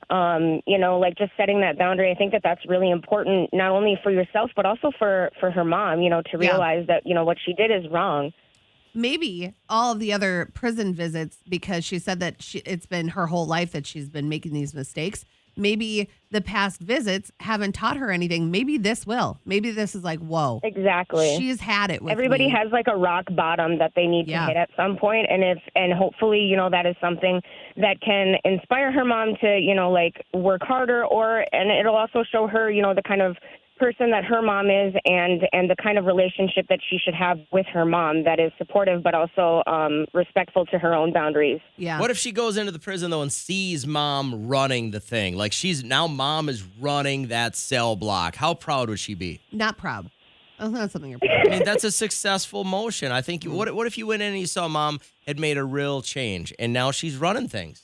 Like just setting that boundary. I think that that's really important, not only for yourself, but also for her mom, to realize that, what she did is wrong. Maybe all of the other prison visits, because she said that it's been her whole life that she's been making these mistakes. Maybe the past visits haven't taught her anything. Maybe this will. Maybe this is like, whoa. Exactly. She's had it with Everybody me. has like a rock bottom that they need to hit at some point, and hopefully, that is something that can inspire her mom to, work harder, and it'll also show her, the kind of person that her mom is and the kind of relationship that she should have with her mom that is supportive but also respectful to her own boundaries. Yeah. What if she goes into the prison, though, and sees mom running the thing? Like mom is running that cell block. How proud would she be? Not proud. That's not something you're proud of. I mean, that's a successful motion. I think, what if you went in and you saw mom had made a real change and now she's running things?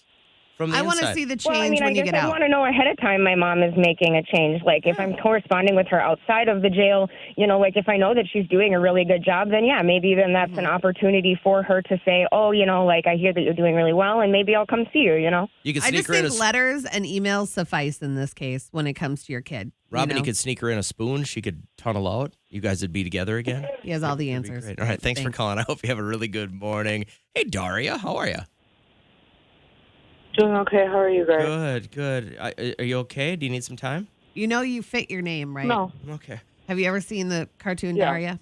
I want to see the change when you get I out. want to know ahead of time my mom is making a change. Like, if I'm corresponding with her outside of the jail, if I know that she's doing a really good job, then maybe then that's an opportunity for her to say, oh, I hear that you're doing really well, and maybe I'll come see you, You could I sneak just her in think letters and emails suffice in this case when it comes to your kid. Robin, you could sneak her in a spoon. She could tunnel out. You guys would be together again. He has all the answers. All right, thanks for calling. I hope you have a really good morning. Hey, Daria, how are you? Doing okay. How are you guys? Good. Are you okay? Do you need some time? You fit your name, right? No. Okay. Have you ever seen the cartoon Yeah. Daria?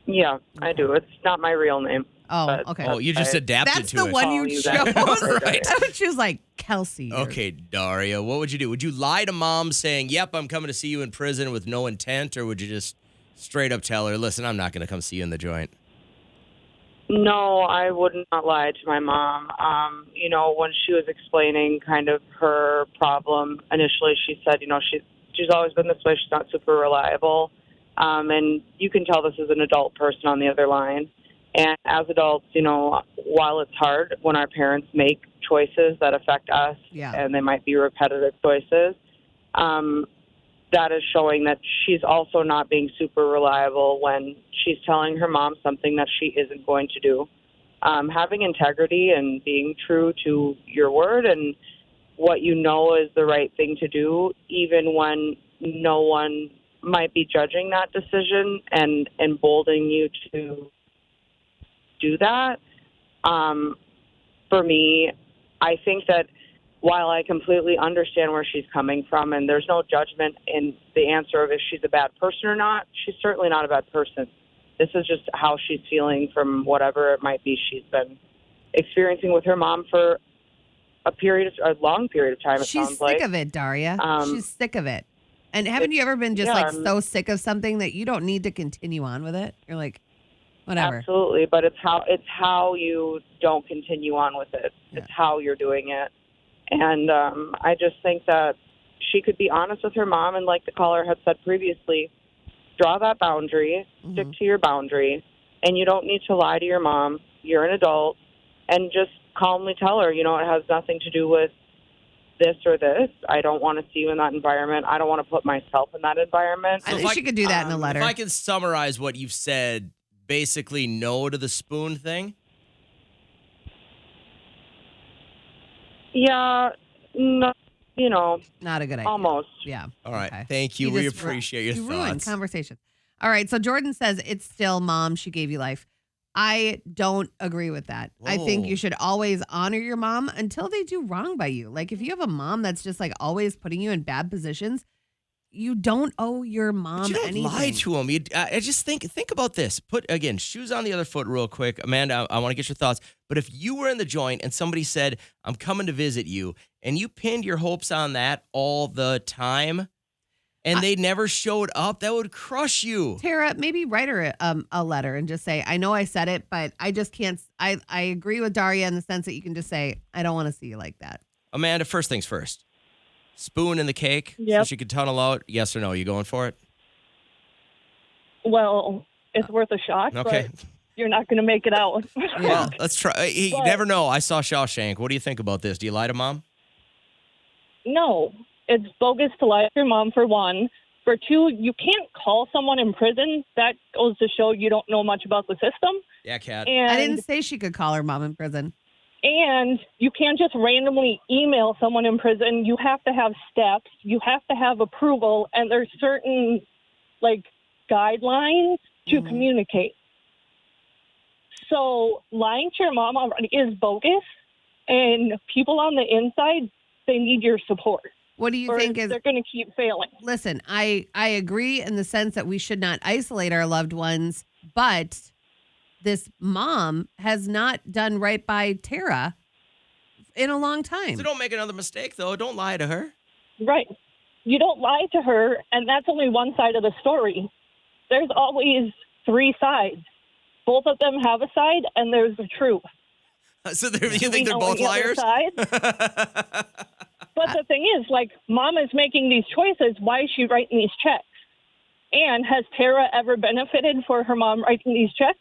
Yeah, I do. It's not my real name. Oh, okay. Oh, you just adapted That's to the it. one you you chose. guys. Right. I thought she was like Kelsey. Okay, Daria, what would you do? Would you lie to mom saying, yep, I'm coming to see you in prison with no intent, or would you just straight up tell her, listen, I'm not going to come see you in the joint? No, I would not lie to my mom. When she was explaining kind of her problem, initially she said, she's always been this way. She's not super reliable. And you can tell this is an adult person on the other line. And as adults, while it's hard when our parents make choices that affect us, and they might be repetitive choices, that is showing that she's also not being super reliable when she's telling her mom something that she isn't going to do. Having integrity and being true to your word and what you know is the right thing to do, even when no one might be judging that decision and emboldening you to do that. For me, I think that while I completely understand where she's coming from, and there's no judgment in the answer of if she's a bad person or not, she's certainly not a bad person. This is just how she's feeling from whatever it might be she's been experiencing with her mom for a long period of time. She's sick of it, Daria. She's sick of it. And haven't you ever been just so sick of something that you don't need to continue on with it? You're like, whatever. Absolutely, but it's how you don't continue on with it. Yeah. It's how you're doing it. And I just think that she could be honest with her mom, and like the caller had said previously, draw that boundary, stick to your boundary, and you don't need to lie to your mom. You're an adult, and just calmly tell her, it has nothing to do with this or this. I don't want to see you in that environment. I don't want to put myself in that environment. I think she could do that in a letter. If I can summarize what you've said, basically no to the spoon thing? Yeah, no, not a good idea. Almost. Yeah. All right. Okay. Thank you. We appreciate your thoughts. Ruined conversation. All right. So Jordan says it's still mom. She gave you life. I don't agree with that. Whoa. I think you should always honor your mom until they do wrong by you. Like if you have a mom that's just like always putting you in bad positions, you don't owe your mom but you don't anything. lie to them. I just think about this. Put, again, shoes on the other foot real quick. Amanda, I want to get your thoughts. But if you were in the joint and somebody said, I'm coming to visit you, and you pinned your hopes on that all the time, and they never showed up, that would crush you. Tara, maybe write her a letter and just say, I know I said it, but I just can't. I agree with Daria in the sense that you can just say, I don't want to see you like that. Amanda, first things first. Spoon in the cake so she could tunnel out? Yes or no? You going for it? Well, it's worth a shot. Okay. But you're not going to make it out. Well, let's try. You never know. I saw Shawshank. What do you think about this? Do you lie to mom? No. It's bogus to lie to your mom, for one. For two, you can't call someone in prison. That goes to show you don't know much about the system. Yeah, Kat. And I didn't say she could call her mom in prison. And you can't just randomly email someone in prison. You have to have steps. You have to have approval. And there's certain, like, guidelines to communicate. So lying to your mom already is bogus. And people on the inside, they need your support. What do you or think is... They're going to keep failing. Listen, I agree in the sense that we should not isolate our loved ones, but this mom has not done right by Tara in a long time. So don't make another mistake, though. Don't lie to her. Right. You don't lie to her, and that's only one side of the story. There's always three sides. Both of them have a side, and there's the truth. So you think they're both liars? But the thing is, like, mom is making these choices. Why is she writing these checks? And has Tara ever benefited for her mom writing these checks?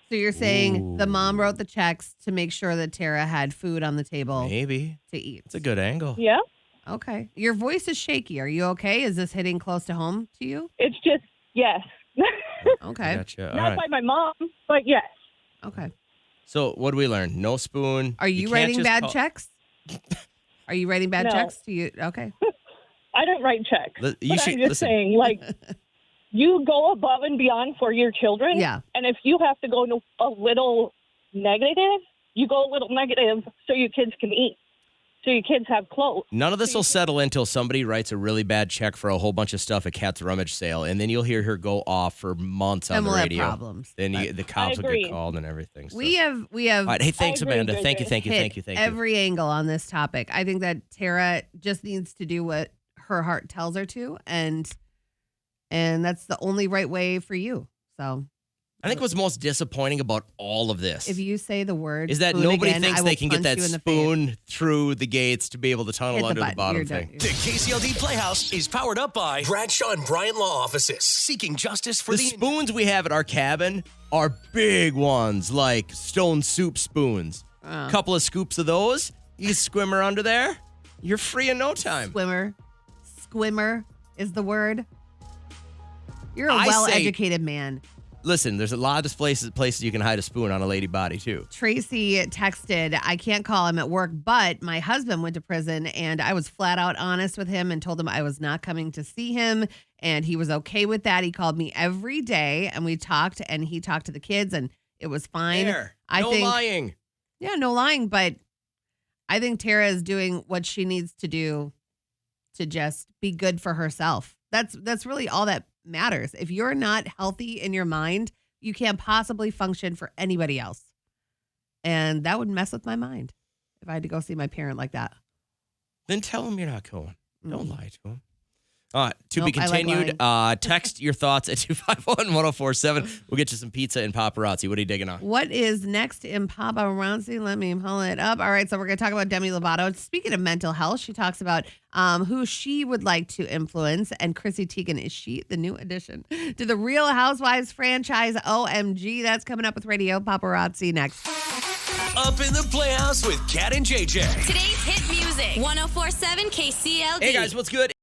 So you're saying the mom wrote the checks to make sure that Tara had food on the table Maybe. to eat. It's a good angle. Yeah. Okay. Your voice is shaky. Are you okay? Is this hitting close to home to you? It's just, yes. Okay. Gotcha. All Not right. by my mom, but yes. Okay. So what did we learn? No spoon. Are you can't writing just bad call- checks? Are you writing bad No. checks? Do you? Okay. I don't write checks. You But should I'm just listen. saying, like, you go above and beyond for your children. Yeah. And if you have to go to a little negative, you go a little negative so your kids can eat, so your kids have clothes. None of this will settle until somebody writes a really bad check for a whole bunch of stuff at Cat's Rummage Sale, and then you'll hear her go off for months on And the we'll have radio. problems. Then But the cops will agree. get called and everything. So. we have All right. Hey, thanks, I agree, Amanda. JJ. Thank you. hit every angle on this topic. I think that Tara just needs to do what her heart tells her to, and that's the only right way for you. So I think what's most disappointing about all of this if you say the word is that spoon nobody again, thinks I they will can get punch that you in the spoon through the gates to be able to face. tunnel Hit under the button. bottom You're thing. done. The KCLD Playhouse is powered up by Bradshaw and Bryant Law Offices, seeking justice for The the spoons we have at our cabin are big ones, like stone soup spoons. A couple of scoops of those, you squimmer under there, you're free in no time. Squimmer is the word. You're a I say- well-educated man. Listen, there's a lot of places you can hide a spoon on a lady body, too. Tracy texted, I can't call him at work, but my husband went to prison and I was flat out honest with him and told him I was not coming to see him. And he was okay with that. He called me every day and we talked and he talked to the kids and it was fine. There. I No think, lying. Yeah, no lying. But I think Tara is doing what she needs to do to just be good for herself. That's really all that matters. If you're not healthy in your mind, you can't possibly function for anybody else. And that would mess with my mind if I had to go see my parent like that. Then tell him you're not going. Don't lie to him. To Nope, be I like continued, text your thoughts at 251-1047. We'll get you some pizza and paparazzi. What are you digging on? What is next in paparazzi? Let me pull it up. All right, so we're going to talk about Demi Lovato. Speaking of mental health, she talks about who she would like to influence. And Chrissy Teigen, is she the new addition to the Real Housewives franchise? OMG, that's coming up with Radio Paparazzi next. Up in the Playhouse with Kat and JJ. Today's hit music 1047 KCLD. Hey, guys, what's good?